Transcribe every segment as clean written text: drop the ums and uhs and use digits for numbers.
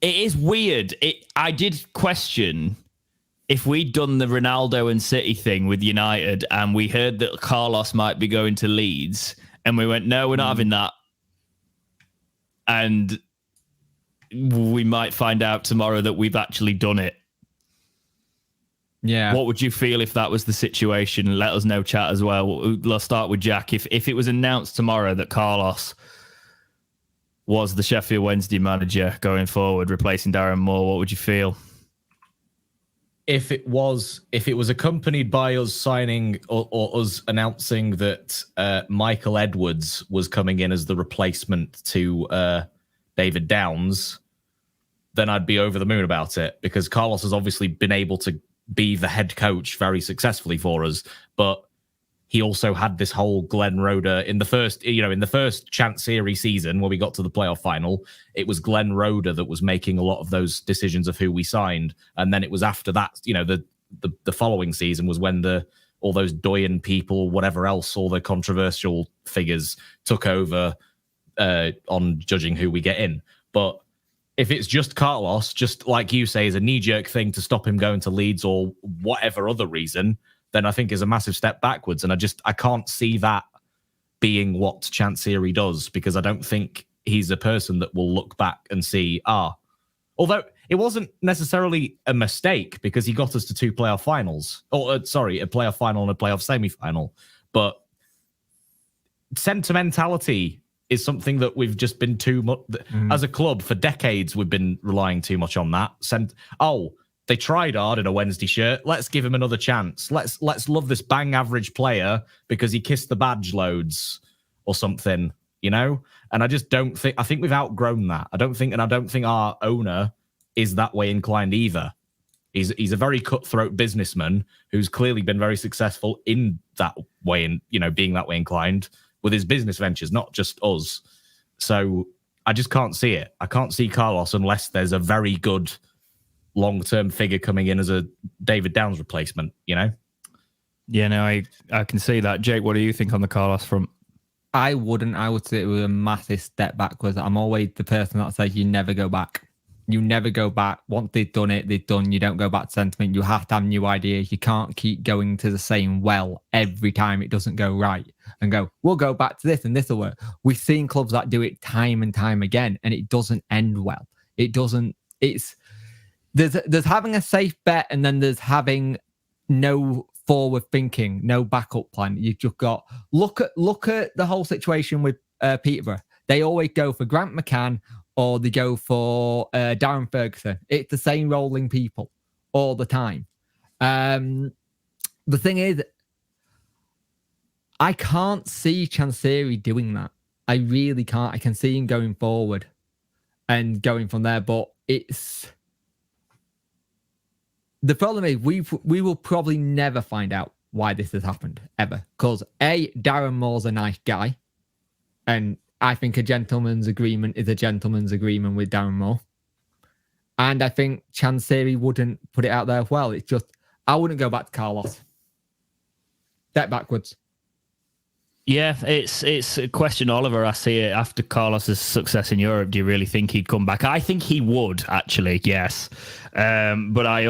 It is weird. I did question if we'd done the Ronaldo and City thing with United and we heard that Carlos might be going to Leeds and we went, no, we're not having that. And we might find out tomorrow that we've actually done it. Yeah. What would you feel if that was the situation? Let us know, chat, as well. Let's start with Jack. If it was announced tomorrow that Carlos was the Sheffield Wednesday manager going forward, replacing Darren Moore, what would you feel? If it was accompanied by us signing or us announcing that Michael Edwards was coming in as the replacement to David Downs, then I'd be over the moon about it, because Carlos has obviously been able to be the head coach very successfully for us, but he also had this whole Glenn Roeder in the first Chancery season where we got to the playoff final. It was Glenn Roeder that was making a lot of those decisions of who we signed, and then it was after that, the following season was when all those Doyen people, whatever else, all the controversial figures took over on judging who we get in. But if it's just Carlos, just like you say, is a knee-jerk thing to stop him going to Leeds or whatever other reason, then I think is a massive step backwards. And I can't see that being what Chancery does, because I don't think he's a person that will look back and see, although it wasn't necessarily a mistake because he got us to 2 playoff finals. A playoff final and a playoff semi-final. But sentimentality is something that we've just been too much as a club for decades. We've been relying too much on that. They tried hard in a Wednesday shirt. Let's give him another chance. Let's love this bang average player because he kissed the badge loads or something, And I just don't think. I think we've outgrown that. I don't think our owner is that way inclined either. He's a very cutthroat businessman who's clearly been very successful in that way, and being that way inclined with his business ventures, not just us. So I just can't see it. I can't see Carlos unless there's a very good long-term figure coming in as a David Downs replacement, Yeah, no, I can see that. Jake, what do you think on the Carlos front? I wouldn't. I would say it was a massive step backwards. I'm always the person that says you never go back. You never go back. Once they've done it, they've done. You don't go back to sentiment. You have to have new ideas. You can't keep going to the same well every time it doesn't go right and go, we'll go back to this and this will work. We've seen clubs that do it time and time again, and it doesn't end well. It doesn't. There's having a safe bet, and then there's having no forward thinking, no backup plan. You've just got look at the whole situation with Peterborough. They always go for Grant McCann or they go for Darren Ferguson. It's the same rolling people all the time. The thing is, I can't see Chancery doing that. I really can't. I can see him going forward and going from there, but the problem is we will probably never find out why this has happened, ever. Because Darren Moore's a nice guy, and I think a gentleman's agreement is a gentleman's agreement with Darren Moore. And I think Chancery wouldn't put it out there well. It's just, I wouldn't go back to Carlos. Step backwards. Yeah, it's a question, Oliver. I see it after Carlos's success in Europe. Do you really think he'd come back? I think he would, actually, yes. But I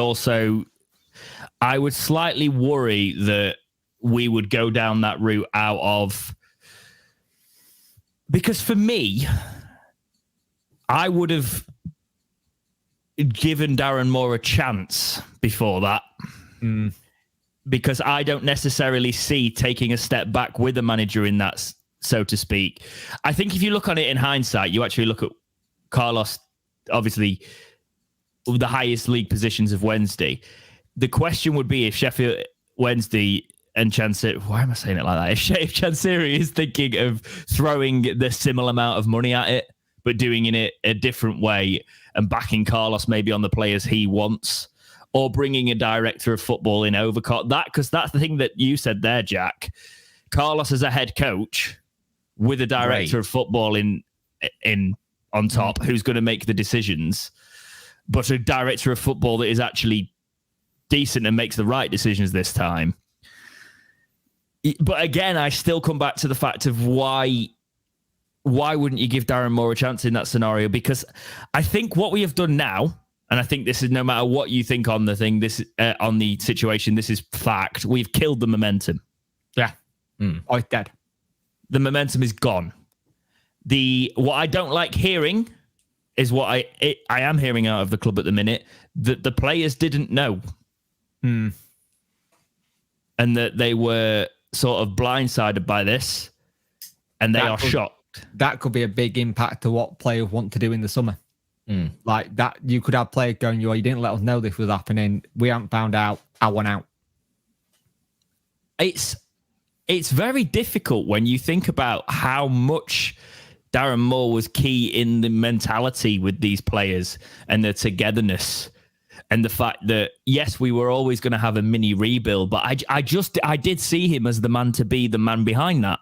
would slightly worry that we would go down that route out of... Because for me, I would have given Darren Moore a chance before that. Because I don't necessarily see taking a step back with a manager in that, so to speak. I think if you look on it in hindsight, you actually look at Carlos, obviously, the highest league positions of Wednesday. The question would be if Sheffield Wednesday and Chancery, why am I saying it like that? If Chancery is thinking of throwing the similar amount of money at it, but doing it a different way and backing Carlos maybe on the players he wants, or bringing a director of football in over that, because that's the thing that you said there, Jack. Carlos as a head coach with a director of football in on top, who's going to make the decisions, but a director of football that is actually decent and makes the right decisions this time. But again, I still come back to the fact of why why wouldn't you give Darren Moore a chance in that scenario? Because I think what we have done now, and I think this is no matter what you think on the thing, this on the situation, this is fact. We've killed the momentum. Yeah. Oh, it's dead. The momentum is gone. What I don't like hearing is what I am hearing out of the club at the minute, that the players didn't know. And that they were sort of blindsided by this, and they are shocked. That could be a big impact to what players want to do in the summer. Like that, you could have players going, you didn't let us know this was happening. We haven't found out. I want out. It's very difficult when you think about how much Darren Moore was key in the mentality with these players and the togetherness and the fact that, yes, we were always going to have a mini rebuild, but I did see him as the man to be the man behind that.